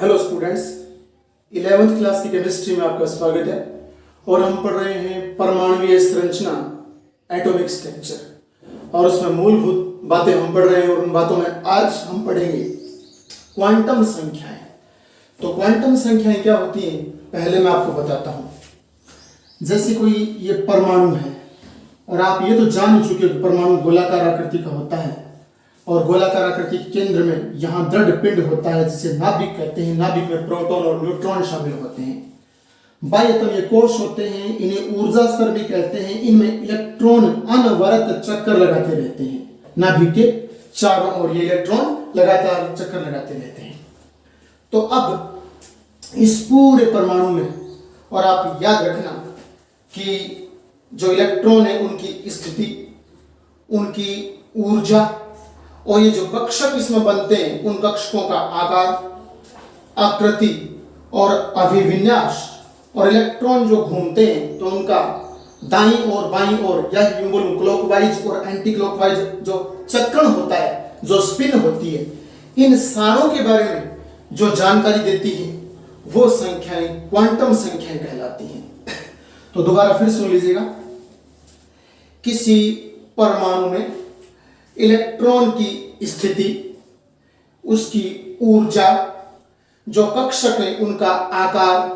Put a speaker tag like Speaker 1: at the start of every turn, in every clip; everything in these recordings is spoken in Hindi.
Speaker 1: हेलो स्टूडेंट्स, 11th क्लास की केमिस्ट्री में आपका स्वागत है। और हम पढ़ रहे हैं परमाणुीय संरचना, एटॉमिक स्ट्रक्चर, और उसमें मूलभूत बातें हम पढ़ रहे हैं। और उन बातों में आज हम पढ़ेंगे क्वांटम संख्याएं। तो क्वांटम संख्याएं क्या होती हैं, पहले मैं आपको बताता हूं। जैसे कोई ये परमाणु है, और आप ये तो जान चुके हो परमाणु गोलाकार आकृति का होता है, और गोलाकार आकृति के केंद्र में यहाँ दृढ़ पिंड होता है जिसे नाभिक कहते हैं। नाभिक में प्रोटॉन और न्यूट्रॉन शामिल होते हैं। बाह्य तो ये कोश होते हैं, इन्हें ऊर्जा स्तर भी कहते हैं। इनमें इलेक्ट्रॉन अनवरत चक्कर लगाते रहते हैं। नाभिक के चारों ओर ये इलेक्ट्रॉन लगातार चक्कर लगाते रहते हैं। तो अब इस पूरे परमाणु में, और आप याद रखना कि जो इलेक्ट्रॉन है उनकी स्थिति, उनकी ऊर्जा, और ये जो कक्षक इसमें बनते हैं उन कक्षकों का आकार, आकृति और अभिविन्यास, और इलेक्ट्रॉन जो घूमते हैं तो उनका दाईं और बाईं ओर, या यूं बोलूं क्लॉकवाइज और एंटी क्लॉकवाइज जो चक्रण होता है, जो स्पिन होती है, इन सारों के बारे में जो जानकारी देती है वो संख्याएं क्वांटम संख्याएं कहलाती हैं। तो दोबारा फिर सुन लीजिएगा। किसी परमाणु में इलेक्ट्रॉन की स्थिति, उसकी ऊर्जा, जो कक्षक है उनका आकार,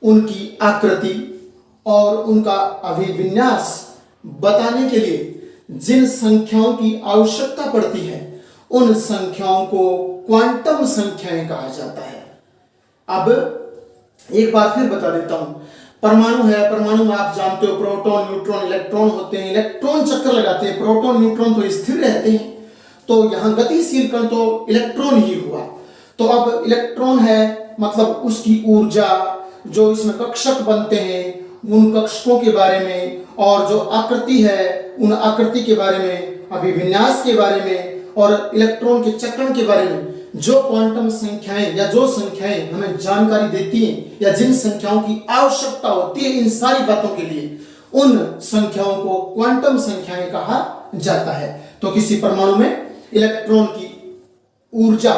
Speaker 1: उनकी आकृति और उनका अभिविन्यास बताने के लिए जिन संख्याओं की आवश्यकता पड़ती है उन संख्याओं को क्वांटम संख्याएं कहा जाता है। अब एक बार फिर बता देता हूं। परमाणु है, परमाणु में आप जानते हो प्रोटॉन, न्यूट्रॉन, इलेक्ट्रॉन होते हैं। इलेक्ट्रॉन चक्कर लगाते हैं, प्रोटॉन न्यूट्रॉन तो स्थिर रहते हैं। तो यहां गतिशील कण तो इलेक्ट्रॉन ही हुआ। तो अब इलेक्ट्रॉन है, मतलब उसकी ऊर्जा, जो इसमें कक्षक बनते हैं उन कक्षकों के बारे में, और जो आकृति है उन आकृति के बारे में, अभिविन्यास के बारे में, और इलेक्ट्रॉन के चक्रण के बारे में जो क्वांटम संख्याएं या जो संख्याएं हमें जानकारी देती हैं, या जिन संख्याओं की आवश्यकता होती है इन सारी बातों के लिए, उन संख्याओं को क्वांटम संख्याएं कहा जाता है। तो किसी परमाणु में इलेक्ट्रॉन की ऊर्जा,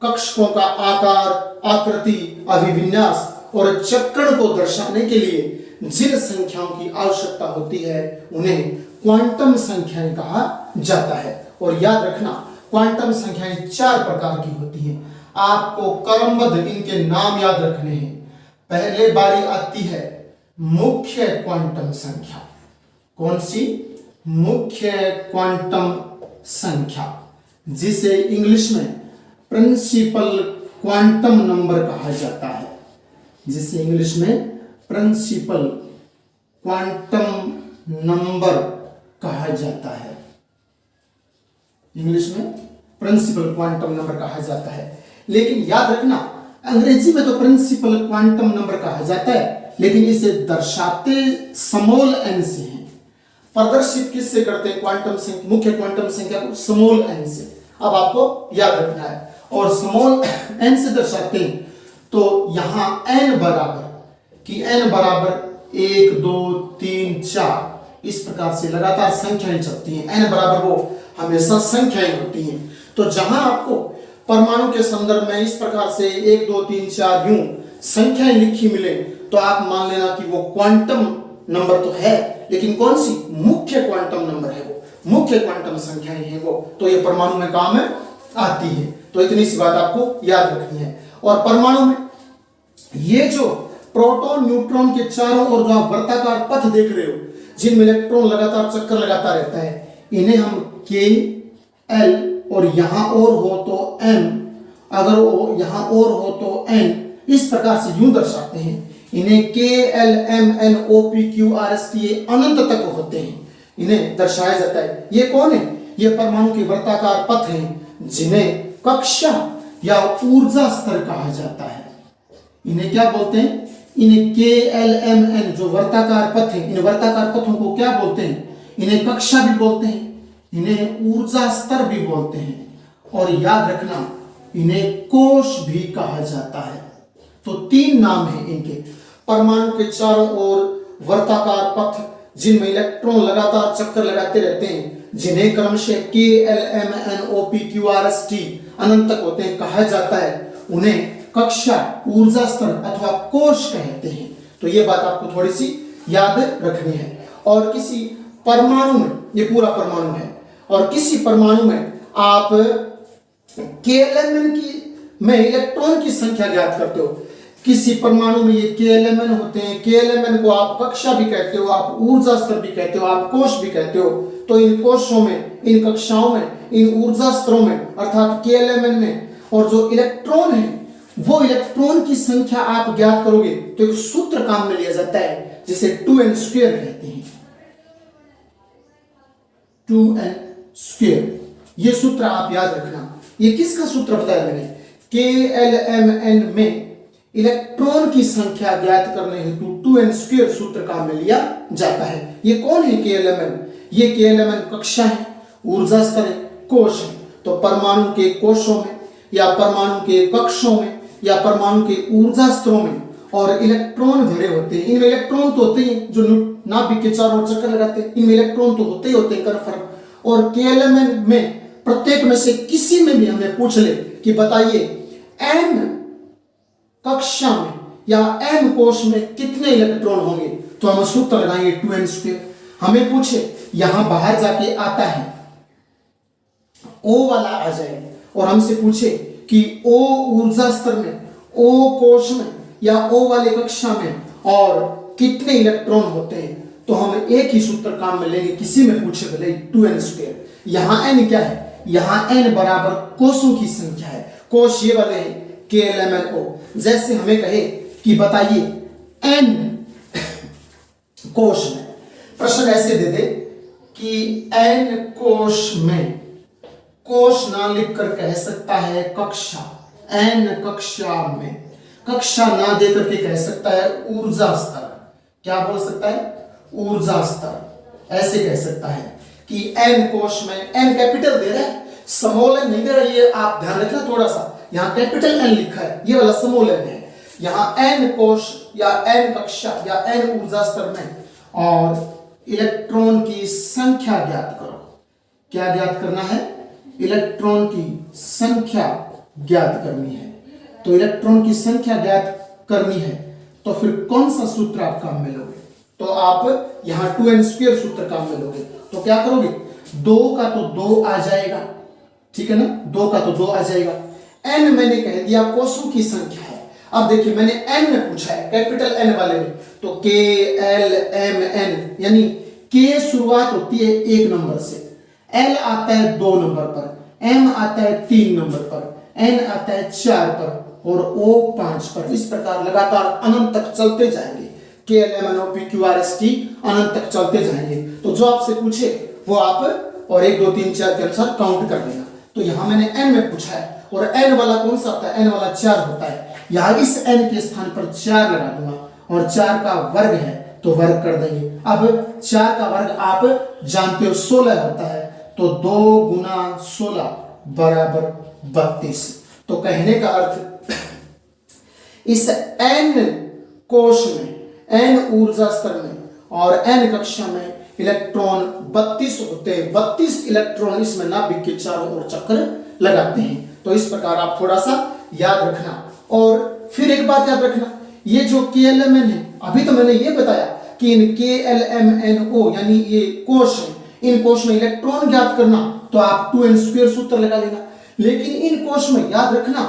Speaker 1: कक्षकों का आकार, आकृति, अभिविन्यास और चक्रण को दर्शाने के लिए जिन संख्याओं की आवश्यकता होती है उन्हें क्वांटम संख्याएं कहा जाता है। और याद रखना, क्वांटम संख्याएं 4 प्रकार की होती हैं। आपको क्रमबद्ध इनके नाम याद रखने हैं। पहले बारी आती है मुख्य क्वांटम संख्या। कौन सी? मुख्य क्वांटम संख्या, जिसे इंग्लिश में प्रिंसिपल क्वांटम नंबर कहा जाता है। जिसे इंग्लिश में प्रिंसिपल क्वांटम नंबर कहा जाता है। इंग्लिश में प्रिंसिपल क्वांटम नंबर कहा जाता है। लेकिन याद रखना, अंग्रेजी में तो प्रिंसिपल क्वांटम नंबर कहा जाता है, लेकिन इसे दर्शाते स्मॉल एन से हैं। प्रदर्शित किससे करते हैं क्वांटम संख्या, मुख्य क्वांटम संख्या को? स्मॉल एन से। अब आपको याद रखना है। और स्मॉल एन से दर्शाते हैं तो यहां एन बराबर कि एन बराबर 1 2 3 4 इस प्रकार से लगातार संख्याएं चलती हैं। एन बराबर वो हमेशा संख्याएं होती हैं। तो जहां आपको परमाणु के संदर्भ में इस प्रकार से 1 2 3 4 यूं संख्याएं लिखी मिले तो आप मान लेना कि वो क्वांटम नंबर तो है, लेकिन कौन सी? मुख्य क्वांटम नंबर है वो, मुख्य क्वांटम संख्याएं हैं वो। तो ये परमाणु में काम में आती है। तो इतनी सी बात आपको याद रखनी है। और परमाणु में ये जो प्रोटॉन, न्यूट्रॉन के चारों ओर जो आप वर्ताकार पथ देख रहे हो, जिनमें इलेक्ट्रॉन लगातार चक्कर लगाता रहता है, इन्हें हम के, एल, और यहां और हो तो एम, अगर वो यहां और हो तो एन, इस प्रकार से यूं दर्शाते हैं। इन्हें K, L, M, N, O, P, Q, R, S, T अनंत तक होते हैं, इन्हें दर्शाया जाता है। ये कौन है? ये परमाणु के वर्ताकार पथ हैं, जिन्हें कक्षा या ऊर्जा स्तर कहा जाता है। इन्हें क्या बोलते हैं? इन्हें के, एल, एम, एन जो वर्ताकार पथ हैं, इन वर्ताकार पथों को क्या बोलते हैं? इन्हें कक्षा भी बोलते हैं, इन्हें ऊर्जा स्तर भी बोलते हैं, और याद रखना इन्हें कोश भी कहा जाता है। तो 3 नाम हैं इनके। परमाणु के चारों ओर वर्ताकार पथ, जिनमें इलेक्ट्रॉन लगातार चक्कर लगाते रहते हैं, जिन्हें क्रमशः K, L, M, N, O, P, Q, R, S, T अनंत तक होते हैं कहा जाता है, उन्हें कक्षा, ऊर्जा स्तर अथवा कोश कहते हैं। तो ये बात आपको थोड़ी सी याद रखनी है। और किसी परमाणु में, ये पूरा परमाणु है, और किसी परमाणु में आप KLMN में इलेक्ट्रॉन की संख्या ज्ञात करते हो। किसी परमाणु में ये KLMN होते हैं। KLMN को आप कक्षा भी कहते हो, आप ऊर्जा स्तर भी कहते हो, आप कोश भी कहते हो। तो इन कोशों में, इन कक्षाओं में, इन ऊर्जा स्तरों में अर्थात KLMN में, और जो इलेक्ट्रॉन है वो इलेक्ट्रॉन की संख्या आप ज्ञात करोगे तो एक सूत्र काम में लिया जाता है जिसे 2n² कहते हैं। 2n², ये सूत्र आप याद रखना। ये किसका सूत्र बताया मैंने? KLMN में इलेक्ट्रॉन की संख्या ज्ञात करने हेतु 2n² सूत्र काम में लिया जाता है। ये कौन है KLMN? ये KLMN कक्षा है, ऊर्जा स्तर है, कोश है। तो परमाणु के कोशों में या परमाणु के कक्षों में या परमाणु के ऊर्जा स्तरों में और इलेक्ट्रॉन भरे होते हैं। इनमें इलेक्ट्रॉन तो होते हैं जो नाभिक के चारों ओर चक्कर लगाते हैं, इनमें इलेक्ट्रॉन तो होते ही होते हैं कन्फर्म। और KLMN में प्रत्येक में से किसी में भी हमें पूछ ले कि बताइए m कक्षा में या m कोश में कितने इलेक्ट्रॉन होंगे, तो हम सूत्र लगाएंगे 2n²। हमें पूछे, यहां बाहर जाके आता है O वाला आ जाए, और हमसे पूछे कि O ऊर्जा स्तर में, O कोश में या O वाले कक्षा में और कितने इलेक्ट्रॉन होते हैं, तो हम एक ही सूत्र काम में लेंगे। किसी में पूछे भले 2n²। यहां n क्या है? यहां n बराबर कोशों की संख्या है। कोश ये वाले हैं KLMNO। जैसे हमें कहे कि बताइए n कोश में, प्रश्न ऐसे दे दे कि n कोश में, कोश ना लिखकर कह सकता है कक्षा, n कक्षा में, कक्षा ना देकर के कह सकता है ऊर्जा स्तर। क्या बोल सकता है? ऊर्जा स्तर। ऐसे कह सकता है कि n कोश में, n कैपिटल दे रहा है, स्मॉल n नहीं दे रहा। ये आप ध्यान रखना थोड़ा सा, यहाँ कैपिटल N लिखा है, ये वाला स्मॉल n है। यहाँ n कोश या n कक्षा या n ऊर्जा स्तर में और इलेक्ट्रॉन की संख्या ज्ञात करो। क्या ज्ञात करना है? इलेक्ट्रॉन की संख्या ज्ञात करनी है। तो इलेक्ट्रॉन की संख्या ज्ञात करनी है तो फिर कौन सा सूत्र आप काम में लोगे? तो आप यहां 2n² सूत्र काम में लोगे। तो क्या करोगे? 2 का तो 2 आ जाएगा, ठीक है ना? 2 का तो 2 आ जाएगा। n मैंने कह दिया कोशों की संख्या है। अब देखिए मैंने n में पूछा है, कैपिटल N वाले में, तो KLMN यानी K शुरुआत होती है 1 नंबर से, L आता है 2 नंबर पर, M आता है 3 नंबर पर, N आता है 4 पर और O 5 पर। इस प्रकार लगातार अनंत तक चलते जाएंगे। KLMNO PQRST अनंत तक चलते जाएंगे। तो जो आपसे पूछे वो आप और 1 2 3 4 के अनुसार काउंट कर लेना। तो यहां मैंने n में पूछा है और n वाला कौन सा होता है? n वाला 4 होता है। यहां इस n के स्थान पर 4 लगा दूंगा और 4 का वर्ग है तो वर्ग कर देंगे। अब 4 का वर्ग आप जानते हो 16 होता है, तो 2 गुना 16 बराबर 32। तो कहने का अर्थ इस n कोश में, n ऊर्जा स्तर में और n कक्षा में इलेक्ट्रॉन 32 होते हैं। 32 इलेक्ट्रॉन इसमें नाभिक के चारों ओर चक्कर लगाते हैं। तो इस प्रकार आप थोड़ा सा याद रखना। और फिर एक बात याद रखना, ये जो KLMN है, अभी तो मैंने ये बताया कि इन KLMNO यानी ये कोश है, इन कोश में इलेक्ट्रॉन ज्ञात करना तो आप 2n² सूत्र लगा लेना। लेकिन इन कोश में याद रखना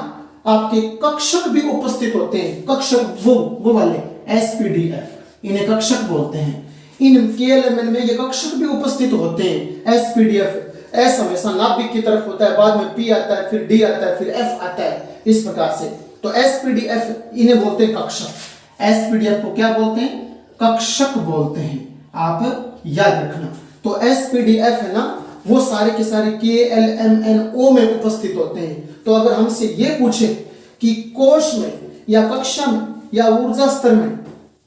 Speaker 1: आपके कक्षक भी उपस्थित होते हैं। कक्षक वो वाले SPDF, इन्हें कक्षक बोलते हैं। इन KLMN में ये कक्षक भी उपस्थित होते हैं। SPDF, S हमेशा नाभिक की तरफ होता है, बाद में P आता है, फिर D आता है, फिर F आता है, इस प्रकार से। तो SPDF इन्हें बोलते हैं कक्षक। SPDF को क्या बोलते हैं? कक्षक बोलते हैं। आप याद रखना। तो SPDF है ना, वो सारे के सारे KLMNO में उपस्थित होते हैं। तो अगर हमसे ये पूछे कि कोश में या कक्षा में या ऊर्जा स्तर में,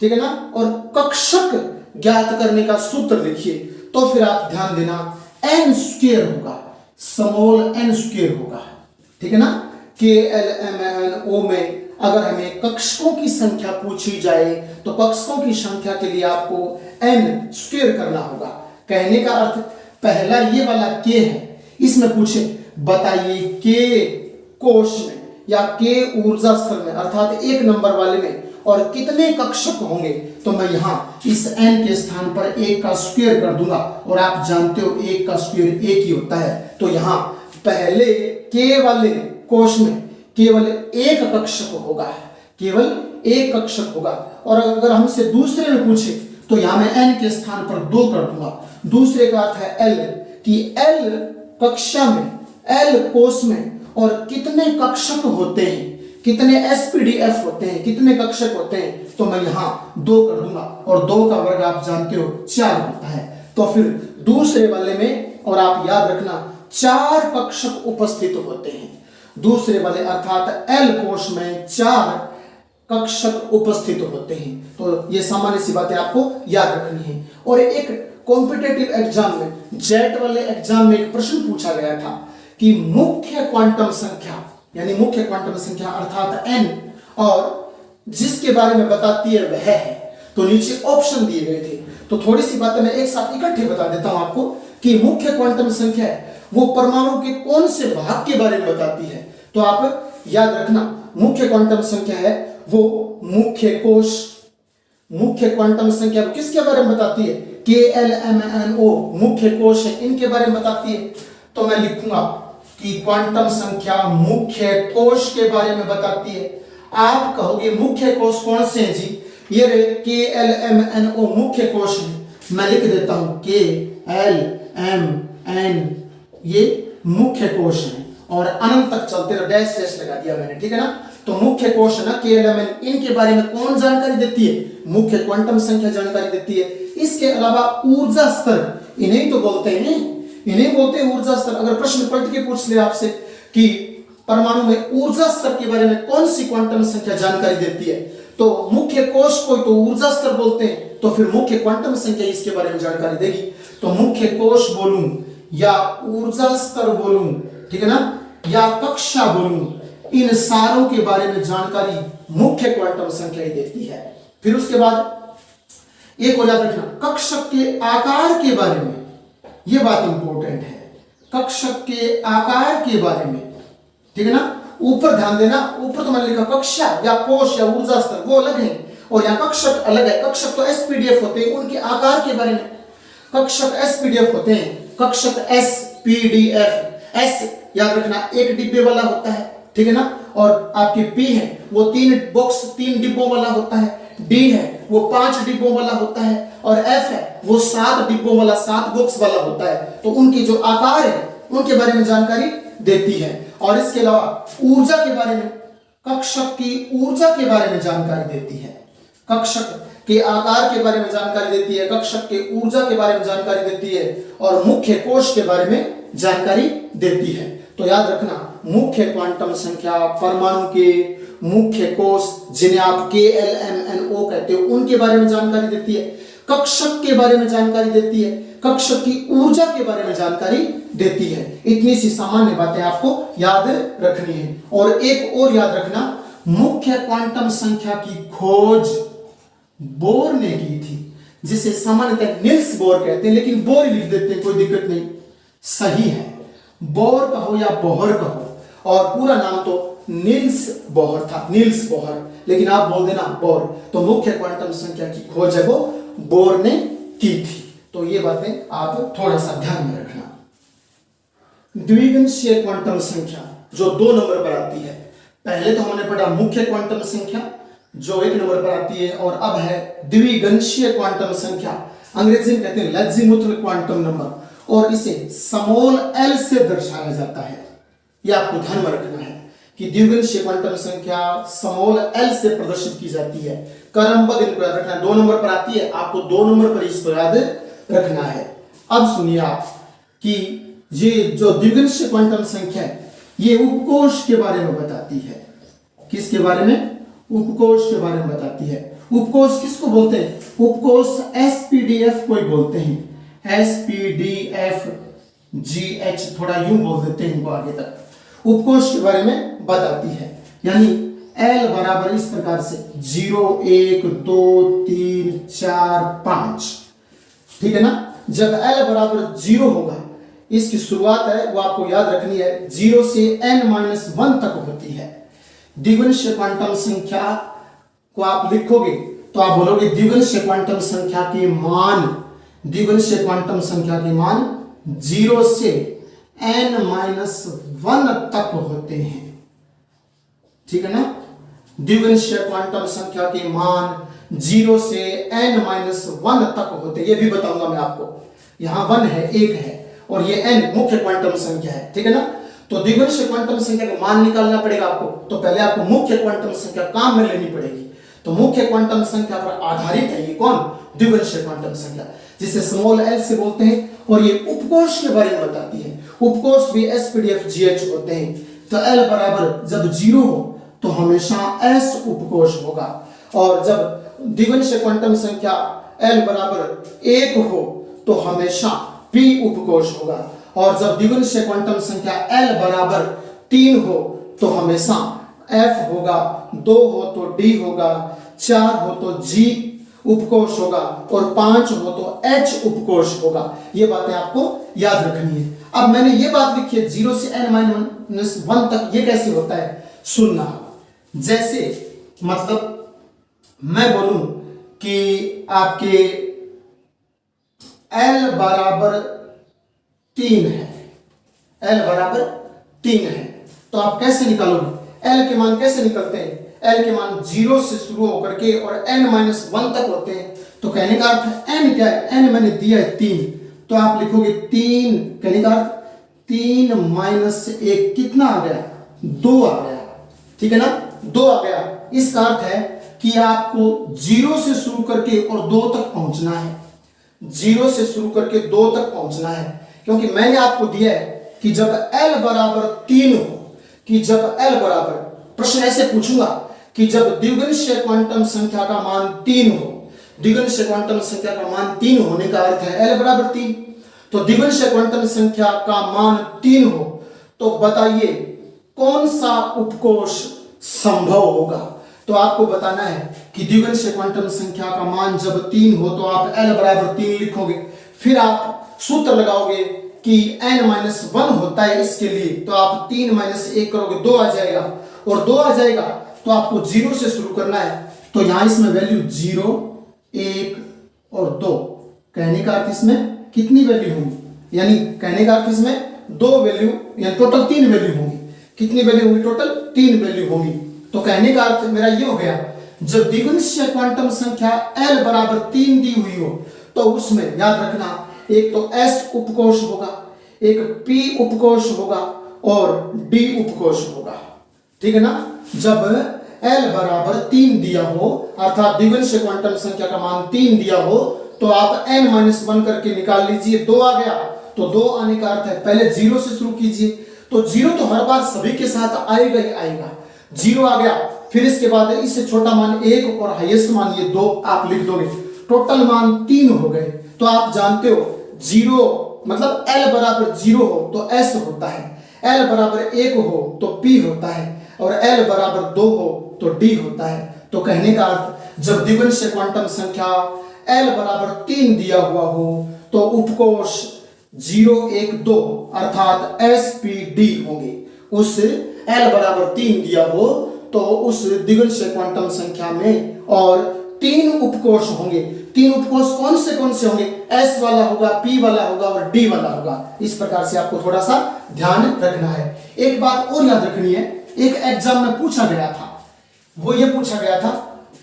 Speaker 1: ठीक है ना, और कक्षक ज्ञात करने का सूत्र लिखिए, तो फिर आप ध्यान देना n² होगा, स्मॉल n² होगा, ठीक है ना। KLMNO में अगर हमें कक्षकों की संख्या पूछी जाए तो कक्षकों की संख्या के लिए आपको n² करना होगा। कहने का अर्थ पहला ये वाला K है, इसमें पूछे बताइए K कोश में या k ऊर्जा स्तर में अर्थात 1 नंबर वाले में और कितने कक्षक होंगे, तो मैं यहाँ इस n के स्थान पर 1 का स्क्वायर कर दूंगा और आप जानते हो 1 का स्क्वायर 1 ही होता है। तो यहाँ पहले k वाले कोश में केवल 1 कक्षक होगा, केवल 1 कक्षक होगा। और अगर हमसे दूसरे में पूछे तो यहाँ मैं n के स्थान पर 2 कर दूंगा। दूसरे का अर्थ है l, कि l कक्षा में, l कोश में और कितने कक्षक होते हैं, कितने एसपीडीएफ होते हैं, कितने कक्षक होते हैं, तो मैं यहाँ 2 कर दूंगा और 2 का वर्ग आप जानते हो 4 होता है। तो फिर दूसरे वाले में, और आप याद रखना 4 कक्षक उपस्थित होते हैं दूसरे वाले अर्थात एल कोश में 4 कक्षक उपस्थित होते हैं। तो ये सामान्य सी बातें आपको याद रखनी है। और एक कॉम्पिटिटिव एग्जाम में, जेट वाले एग्जाम में एक प्रश्न पूछा गया था कि मुख्य क्वांटम संख्या, यानी मुख्य क्वांटम संख्या अर्थात n, और जिसके बारे में बताती है वह है। तो नीचे ऑप्शन दिए गए थे, तो थोड़ी सी बातें मैं एक साथ इकट्ठे बता देता हूं आपको कि मुख्य क्वांटम संख्या है वो परमाणु के कौन से भाग के बारे में बताती है। तो आप याद रखना मुख्य क्वांटम संख्या है वो मुख्य कोश, मुख्य क्वांटम संख्या किसके बारे में बताती है, KLMNO मुख्य कोश है, इनके बारे में बताती है। तो मैं लिखूंगा कि क्वांटम संख्या मुख्य कोश के बारे में बताती है। आप कहोगे मुख्य कोश कौन से हैं जी, ये रहे KLMNO मुख्य कोश है। मैं लिख देता हूं KLMN, ये मुख्य कोश है और अनंत तक चलते रहो, डैश डैश लगा दिया मैंने, ठीक है ना। तो मुख्य कोश है ना KLMN, इनके बारे में कौन जानकारी देती है, मुख्य क्वांटम संख्या जानकारी देती है। इसके अलावा ऊर्जा स्तर, इन्हें तो बोलते हैं, इन्हें बोलते हैं ऊर्जा स्तर। अगर प्रश्न पलट के पूछ ले आपसे कि परमाणु में ऊर्जा स्तर के बारे में कौन सी क्वांटम संख्या जानकारी देती है, तो मुख्य कोश को तो ऊर्जा स्तर बोलते हैं, तो फिर मुख्य क्वांटम संख्या इसके बारे में जानकारी देगी। तो मुख्य कोश बोलूं या ऊर्जा स्तर बोलूं, ठीक है ना, या कक्षा बोलूं, इन सारों के बारे में जानकारी मुख्य क्वांटम संख्या ही देती है। फिर उसके बाद एक और याद रखना, कक्षक के आकार के बारे में, यह बात इंपॉर्टेंट है, कक्षक के आकार के बारे में, ठीक है ना। ऊपर ध्यान देना, ऊपर तो मैंने लिखा कक्षा या कोश या ऊर्जा स्तर वो अलग है और यहाँ कक्षक अलग है। कक्षक तो एसपीडीएफ होते हैं, उनके आकार के बारे में, कक्षक एसपीडीएफ होते हैं, कक्षक एसपीडीएफ, एस याद रखना 1 डिब्बे वाला होता है, ठीक है ना। और आपके पी है वो 3 डिब्बों वाला होता है, डी है वो 5 डिब्बों वाला होता है और एफ है वो 7 डिब्बों वाला, 7 बॉक्स वाला होता है। तो उनके जो आकार है उनके बारे में जानकारी देती है। और इसके अलावा ऊर्जा के बारे में, कक्षक की ऊर्जा के बारे में जानकारी देती है, कक्षक के आकार के बारे में जानकारी देती है, कक्षक के ऊर्जा के बारे में जानकारी देती है और मुख्य कोश के बारे में जानकारी देती है। तो याद रखना मुख्य क्वांटम संख्या, परमाणु के मुख्य कोश जिन्हें आप KLMNO कहते हो उनके बारे में जानकारी देती है, कक्षक के बारे में जानकारी देती है, कक्षक की ऊर्जा के बारे में जानकारी देती है। इतनी सी सामान्य बातें आपको याद रखनी है। और एक और याद रखना, मुख्य क्वांटम संख्या की खोज बोर ने की थी, जिसे सामान्यतः निल्स बोर कहते हैं, लेकिन बोर ही लिख देते हैं, कोई दिक्कत नहीं, सही है। बोर कहो या बोहर कहो, और पूरा नाम तो निल्स बोहर था, निल्स बोहर, लेकिन आप बोल देना बोर। तो मुख्य क्वांटम संख्या की खोज है वो बोर ने की थी। तो ये बातें आप थोड़ा सा ध्यान में रखना। द्विगंशीय क्वांटम संख्या जो 2 नंबर पर आती है, पहले तो हमने पढ़ा मुख्य क्वांटम संख्या जो 1 नंबर पर आती है, और अब है द्विगंशीय क्वांटम संख्या, अंग्रेजी में कहते हैं लैजिमुथ क्वांटम नंबर, और इसे स्मॉल l से दर्शाया जाता है। यह आपको ध्यान में रखना है कि द्विगंशीय क्वांटम संख्या स्मॉल l से प्रदर्शित की जाती है। क्रमबद्ध इनको याद रखना है, 2 नंबर पर आती है, आपको 2 नंबर पर इसको याद रखना है। अब सुनिए आप कि ये जो द्विगंशीय क्वांटम संख्या है ये उपकोश के बारे में बताती है। किसके बारे में? उपकोश के बारे में बताती है। उपकोश किसको बोलते हैं? उपकोश एसपीडीएफ को ही बोलते हैं, एसपीडीएफ GH, थोड़ा यूं बोल देते हैं इनको आगे तक। उपकोश के बारे में बताती है, यानी L बराबर इस प्रकार से 0 1 2 3 4 5, ठीक है ना। जब L बराबर 0 होगा, इसकी शुरुआत है वो आपको याद रखनी है 0 से n-1 तक होती है। द्विवंशीय क्वांटम संख्या को आप लिखोगे तो आप बोलोगे द्विवंशीय क्वांटम संख्या के मान, द्विवंशीय क्वांटम संख्या के मान 0 से n-1 तक होते हैं। ठीक है ना, द्विवंशीय क्वांटम संख्या के मान 0 से n-1 तक होते हैं। ये भी बताऊंगा मैं आपको। यहां 1 है, 1 है और ये n मुख्य क्वांटम संख्या है। ठीक है ना, तो द्विवंशीय क्वांटम संख्या का मान निकालना पड़ेगा आपको, तो पहले आपको मुख्य क्वांटम संख्या काम में लेनी पड़ेगी। तो मुख्य क्वांटम संख्या पर आधारित है ये कौन, द्विवंशीय क्वांटम संख्या, जिसे स्मॉल एल से बोलते हैं। और ये उपकोष के बारे में बताती है। उपकोष भी SPDFGH होते हैं। तो L बराबर जब 0 हो तो हमेशा S उपकोष होगा, और जब द्विवंशीय क्वांटम संख्या L बराबर 1 हो तो हमेशा P उपकोष होगा, और जब द्विवंशीय क्वांटम संख्या L बराबर 3 हो तो हमेशा F होगा, 2 हो तो D होगा, 4 हो तो G उपकोष होगा, और 5 हो तो H उपकोष होगा। ये बातें आपको याद रखनी है। अब मैंने ये बात लिखी है 0 से n-1 तक, ये कैसे होता है सुनना। जैसे मतलब मैं बोलूं कि आपके L बराबर 3 है, L बराबर 3 है, तो आप कैसे निकालोगे? L के मान कैसे निकलते हैं? L के मान 0 से शुरू होकर के और n-1 तक होते हैं। तो कहने का अर्थ n क्या है? n मैंने दिया है 3, तो आप लिखोगे 3, कहने का अर्थ 3 माइनस 1 कितना आ गया? 2 आ गया। ठीक है ना, 2 आ गया। इसका अर्थ है कि आपको 0 से शुरू करके और 2 तक पहुंचना है, 0 से शुरू करके 2 तक पहुंचना है। क्योंकि मैंने आपको दिया है कि जब L बराबर 3 हो, कि जब L बराबर, प्रश्न ऐसे पूछूंगा कि जब द्विवंशीय क्वांटम संख्या का मान 3 हो, द्विवंशीय क्वांटम संख्या का मान 3 होने का अर्थ है L बराबर 3, तो द्विवंशीय क्वांटम संख्या का मान 3 हो तो बताइए कौन सा उपकोष संभव होगा। तो आपको बताना है कि द्विवंशीय क्वांटम संख्या का मान जब 3 हो तो आप L बराबर 3 लिखोगे, फिर आप सूत्र लगाओगे कि n-1 होता है इसके लिए, तो आप 3 - 1 करोगे, 2 आ जाएगा, और 2 आ जाएगा तो आपको 0 से शुरू करना है। तो यहां इसमें वैल्यू 0, 1 और 2, कहने का अर्थ इसमें कितनी वैल्यू होंगी, यानी कहने का अर्थ इसमें 2 वैल्यू, यानी टोटल 3 वैल्यू होंगी। कितनी वैल्यू होंगी? टोटल 3 वैल्यू होंगी। तो कहने का अर्थ मेरा ये हो गया, जब द्विवंशीय क्वांटम संख्या L बराबर 3 दी हुई हो तो उसमें याद रखना एक तो S उपकोष होगा, एक P उपकोष होगा और D उपकोष होगा। ठीक है ना, जब L बराबर 3 दिया हो, अर्थात द्विवंशीय क्वांटम संख्या का मान 3 दिया हो, तो आप n-1 करके निकाल लीजिए। 2 आ गया, तो 2 आने का अर्थ है पहले 0 से शुरू कीजिए, तो 0 तो हर बार सभी के साथ आएगा ही आएगा। 0 आ गया, फिर इसके बाद इससे छोटा मान 1 और हाईएस्ट मान ये 2 आप लिख दोगे, टोटल मान 3 हो गए। तो आप जानते हो 0 मतलब L बराबर 0 हो तो S होता है, L बराबर 1 हो तो P होता है, और L बराबर 2 हो तो D होता है। तो कहने का अर्थ जब द्विवंशीय क्वांटम संख्या L बराबर 3 दिया हुआ हो तो उपकोष 0, 1, 2 अर्थात SPD होंगे। उस L बराबर 3 दिया हो तो उस द्विवंशीय क्वांटम संख्या में और 3 उपकोष होंगे। 3 उपकोष कौन से होंगे? S वाला होगा, P वाला होगा और D वाला होगा। इस प्रकार से आपको थोड़ा सा ध्यान रखना है। एक बात और याद रखनी है, एक एग्जाम में पूछा गया था, वो ये पूछा गया था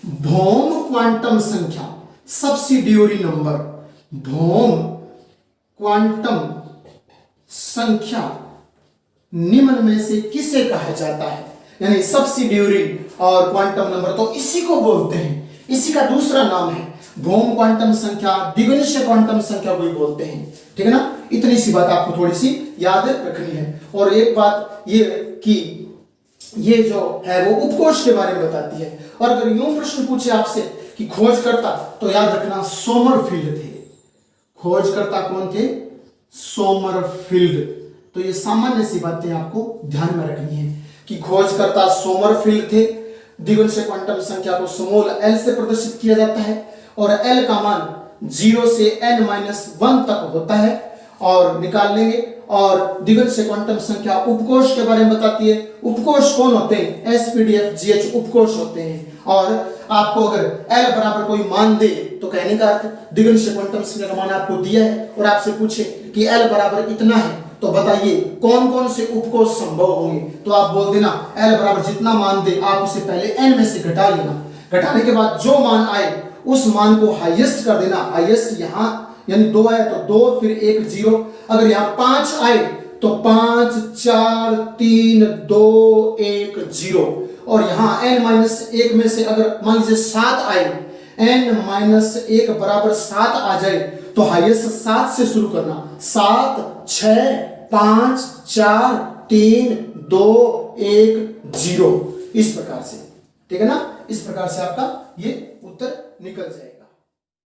Speaker 1: भौम क्वांटम संख्या, सब्सिडियरी नंबर, भौम क्वांटम संख्या निम्न में से किसे कहा जाता है? यानी सब्सिडियरी और क्वांटम नंबर तो इसी को बोलते हैं, इसी का दूसरा नाम है भौम क्वांटम संख्या, द्विवंशीय क्वांटम संख्या को ही बोलते हैं। ठीक है ना, इतनी सी बात आपको थोड़ी सी याद रखनी है। और एक बात ये कि ये जो है वो उपकोष के बारे में बताती है। और अगर यूं प्रश्न पूछे आपसे कि खोजकर्ता, तो याद रखना सोमरफील्ड थे। खोजकर्ता कौन थे? सोमरफील्ड। तो ये सामान्य सी बातें आपको ध्यान में रखनी है कि खोजकर्ता सोमरफील्ड थे। द्विवंशीय क्वांटम संख्या को स्मॉल l से प्रदर्शित किया जाता है और l का मान 0 से n-1 तक होता है, और निकाल लेंगे। और द्विघन से क्वांटम संख्या उपकोष के बारे में बताती है। उपकोष कौन होते हैं? SPDFGH उपकोष होते हैं। और आपको अगर L बराबर कोई मान दे तो कहने का अर्थ द्विघन से क्वांटम संख्या का मान आपको दिया है और आपसे पूछे कि L बराबर इतना है तो बताइए कौन कौन से उपकोष संभव होंगे, तो आप बोल देना L बराबर जितना मान दे आप उसे पहले n में से घटा लेना। घटाने के बाद जो मान आए उस मान को हाईएस्ट कर देना। हाईएस्ट यहाँ यानी 2 आए तो 2 फिर 1 0। अगर यहाँ 5 आए तो 5 4 3 2 1 0। और यहाँ n-1 में से अगर मान लीजिए 7 आए, n-1 बराबर 7 आ जाए तो हाईएस्ट 7 से शुरू करना। 7 6 5 4 3 2 1 0 इस प्रकार से, ठीक है ना। इस प्रकार से आपका ये उत्तर निकल जाएगा।